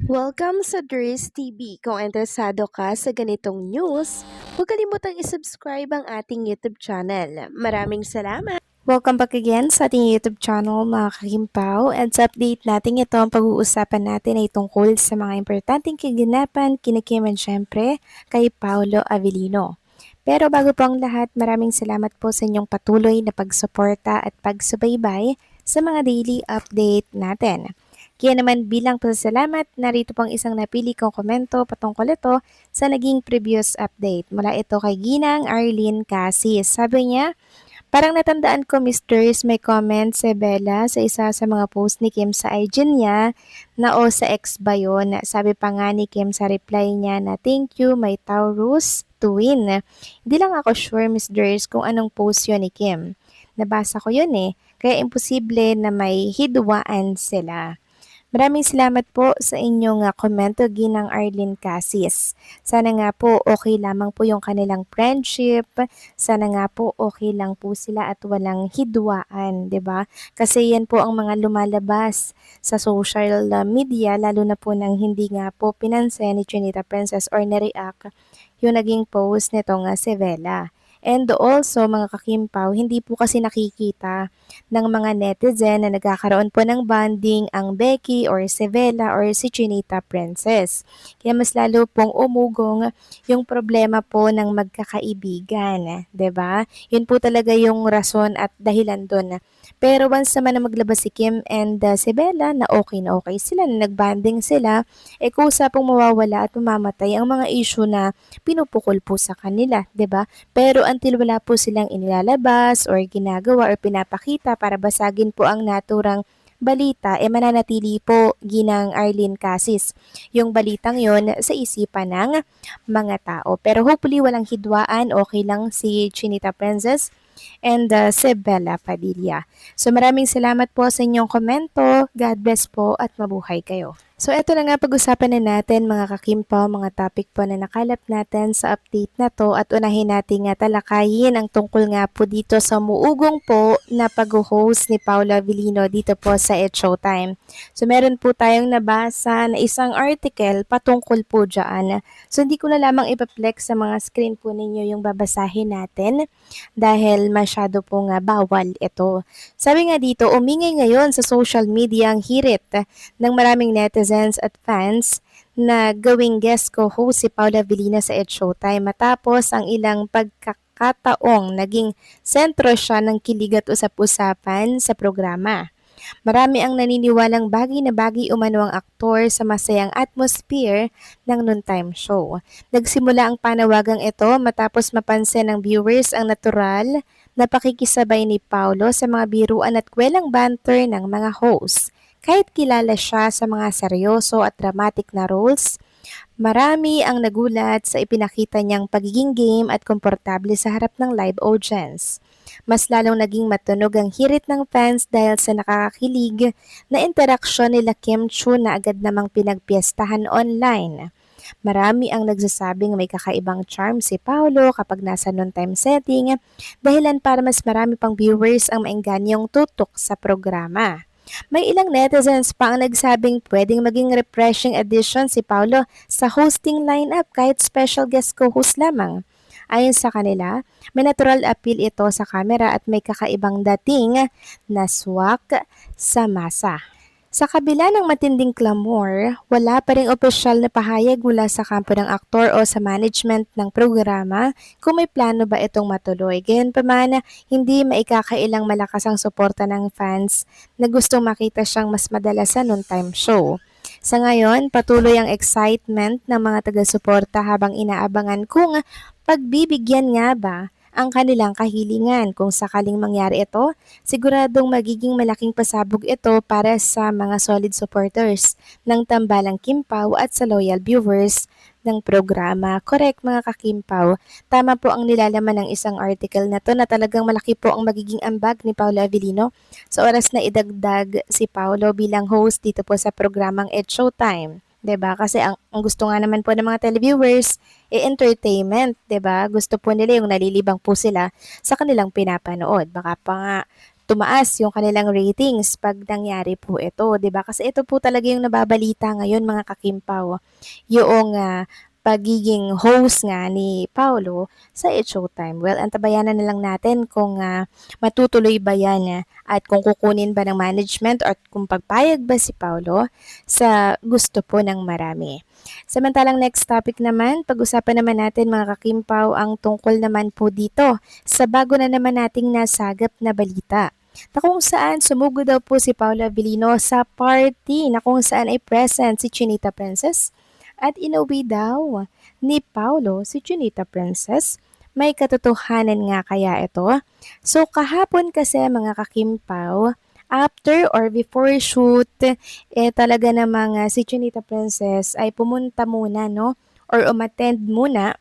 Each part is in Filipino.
Welcome sa Dries TV. Kung interesado ka sa ganitong news, huwag kalimutang isubscribe ang ating YouTube channel. Maraming salamat! Welcome back again sa ating YouTube channel mga kakimpaw, and sa update natin ito ang pag-uusapan natin ay tungkol sa mga importanteng kaganapan kina Kim and syempre kay Paolo Avellino. Pero bago po ang lahat, maraming salamat po sa inyong patuloy na pagsuporta at pagsubaybay sa mga daily update natin. Kaya naman bilang pasasalamat, narito pang isang napili kong komento patungkol ito sa naging previous update. Mula ito kay Ginang Arlene Casis. Sabi niya, parang natandaan ko, Misters, may comment si Bella sa isa sa mga post ni Kim sa IG niya na o sa ex ba yun. Sabi pa nga ni Kim sa reply niya na thank you, my Taurus to win. Hindi lang ako sure, Misters, kung anong post yun ni Kim. Nabasa ko yun kaya imposible na may hidwaan sila. Maraming salamat po sa inyong komento, Ginang Arlene Casis. Sana nga po okay lamang po yung kanilang friendship. Sana nga po okay lang po sila at walang hidwaan, 'di ba? Kasi yan po ang mga lumalabas sa social media, lalo na po nang hindi nga po pinansin ni Chinita Princess or na-react yung naging post nitong si Vela. And also mga kakimpaw, hindi po kasi nakikita ng mga netizen na nagkakaroon po ng bonding ang Becky or si Vela or si Chinita Princess. Kaya mas lalo pong umugong yung problema po ng magkakaibigan, 'di ba? Yun po talaga yung rason at dahilan doon. Pero once naman na maglabas si Kim and si Bella na okay sila, na nagbanding sila, kusa pong mawawala at mamamatay ang mga issue na pinupukol po sa kanila, 'di ba? Pero until wala po silang inilalabas or ginagawa or pinapakita para basagin po ang naturang balita, mananatili po, Ginang Arlene Casis, yung balitang yon sa isipan ng mga tao. Pero hopefully walang hidwaan, okay lang si Chinita Princess and si Bella Padilla. So maraming salamat po sa inyong komento. God bless po at mabuhay kayo. So eto na nga, pag-usapan na natin mga kakimpo, mga topic po na nakalap natin sa update na to, at unahin natin nga talakayin ang tungkol nga po dito sa muugong po na pag-host ni Paolo Avellino dito po sa It's Showtime. So meron po tayong nabasa na isang article patungkol po dyan. So hindi ko na lamang ipaplex sa mga screen po ninyo yung babasahin natin dahil masyado pong bawal ito. Sabi nga dito, umingay ngayon sa social media ang hirit ng maraming netizens at fans na gawing guest co-host si Paula Avellino sa It's Showtime matapos ang ilang pagkakataong naging sentro siya ng kilig at usap-usapan sa programa. Marami ang naniniwalang bagay na bagay umano ang aktor sa masayang atmosphere ng noontime show. Nagsimula ang panawagang ito matapos mapansin ng viewers ang natural na pakikisabay ni Paulo sa mga biruan at kwelang banter ng mga hosts. Kahit kilala siya sa mga seryoso at dramatic na roles, marami ang nagulat sa ipinakita niyang pagiging game at komportable sa harap ng live audience. Mas lalong naging matunog ang hirit ng fans dahil sa nakakakilig na interaksyon nila Kim Chu na agad namang pinagpiestahan online. Marami ang nagsasabing may kakaibang charm si Paolo kapag nasa noontime setting, dahilan para mas marami pang viewers ang maenganyong tutok sa programa. May ilang netizens pa ang nagsabing pwedeng maging refreshing addition si Paolo sa hosting lineup kahit special guest co-host lamang. Ayon sa kanila, may natural appeal ito sa camera at may kakaibang dating na swak sa masa. Sa kabila ng matinding clamor, wala pa ring opisyal na pahayag mula sa kampo ng aktor o sa management ng programa kung may plano ba itong matuloy. Gayunpaman, hindi maikakailang malakas ang suporta ng fans na gustong makita siyang mas madalas sa noontime show. Sa ngayon, patuloy ang excitement ng mga taga-suporta habang inaabangan kung pagbibigyan nga ba ang kanilang kahilingan. Kung sakaling mangyari ito, siguradong magiging malaking pasabog ito para sa mga solid supporters ng Tambalang Kimpaw at sa loyal viewers ng programa. Correct mga kakimpaw, tama po ang nilalaman ng isang article na to na talagang malaki po ang magiging ambag ni Paolo Avellino sa oras na idagdag si Paolo bilang host dito po sa programang It's Showtime. 'Di ba? Kasi ang gusto nga naman po ng mga televiewers entertainment, 'di ba? Gusto po nila yung nalilibang po sila sa kanilang pinapanood. Baka pa nga tumaas yung kanilang ratings pag nangyari po ito, 'di ba? Kasi ito po talaga yung nababalita ngayon mga kakimpaw, yung pagiging host nga ni Paulo sa It's Showtime. Well, antabayanan na lang natin kung matutuloy ba yan at kung kukunin ba ng management at kung pagpayag ba si Paulo sa gusto po ng marami. Samantalang next topic naman, pag-usapan naman natin mga kakimpaw ang tungkol naman po dito sa bago na naman nating nasagap na balita na kung saan sumugod daw po si Paula Avellino sa party na kung saan ay present si Chinita Princess at inuwi daw ni Paulo si Chinita Princess. May katotohanan nga kaya ito? So kahapon kasi mga kakimpaw, after or before shoot, talaga namang si Chinita Princess ay pumunta muna, no? Or umattend muna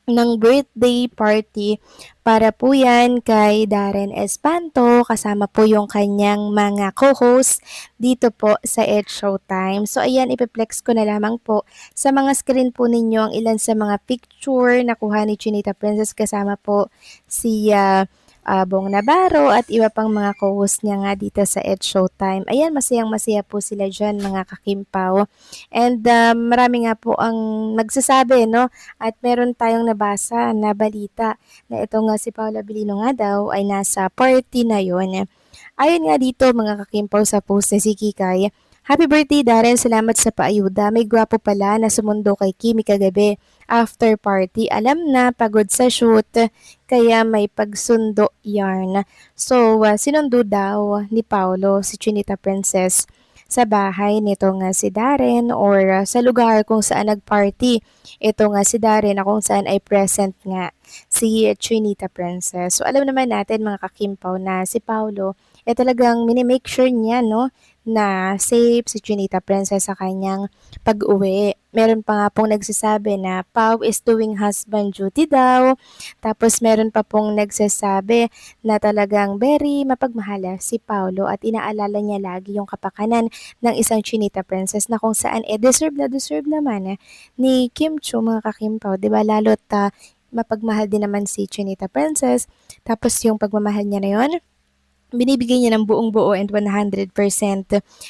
ng birthday party para po yan kay Darren Espanto kasama po yung kanyang mga co-host dito po sa It's Showtime. So ayan, ipiplex ko na lamang po sa mga screen po ninyo ang ilan sa mga picture na kuha ni Chinita Princess kasama po si Bong Navarro at iba pang mga co-host niya nga dito sa It's Showtime. Ayan, masayang-masaya po sila dyan mga kakimpaw. And marami nga po ang nagsasabi, no? At meron tayong nabasa na balita na ito nga si Paula Avellino nga daw ay nasa party na yon. Ayon nga dito mga kakimpaw sa post ni si Kikay, Happy birthday Darren, salamat sa paayuda. May gwapo pala na sumundo kay Kimi kagabi. After party, alam na pagod sa shoot, kaya may pagsundo yarn. So, sinundo daw ni Paulo si Chinita Princess sa bahay nito nga si Darren or sa lugar kung saan nagparty. Ito nga si Darren na kung saan ay present nga si Chinita Princess. So alam naman natin mga kakimpaw na si Paulo talagang minimake sure niya, no, na safe si Chinita Princess sa kanyang pag-uwi. Meron pa nga pong nagsasabi na Pau is doing husband duty daw. Tapos meron pa pong nagsasabi na talagang very mapagmahala si Paulo at inaalala niya lagi yung kapakanan ng isang Chinita Princess na kung saan deserve na deserve naman ni Kim Chiu mga kakimpaw. Diba? Lalo't mapagmahal din naman si Chinita Princess. Tapos yung pagmamahal niya na yon, binibigay niya ng buong buo and 100%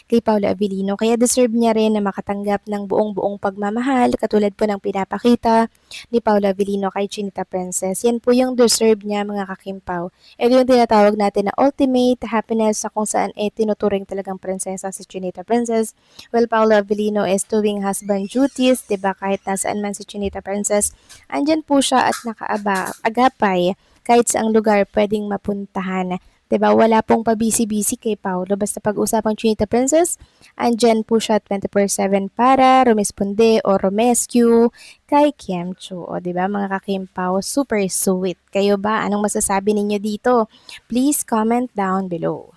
kay Paula Avellino. Kaya deserve niya rin na makatanggap ng buong-buong pagmamahal katulad po ng pinapakita ni Paula Avellino kay Chinita Princess. Yan po yung deserve niya mga kakimpaw. Ito yung tinatawag natin na ultimate happiness sa kung saan tinuturing talagang prinsesa si Chinita Princess. Well, Paula Avellino is doing husband duties, diba? Kahit nasaan man si Chinita Princess, andyan po siya at nakaagapay kahit saang lugar pwedeng mapuntahan. Diba? Wala pong pabisi-bisi kay Paulo. Basta pag-usapang Chinita Princess, andyan po siya 24/7 para rumisponde o rumescue kay Kiemchu. O diba mga kakimpaw, super sweet. Kayo ba? Anong masasabi ninyo dito? Please comment down below.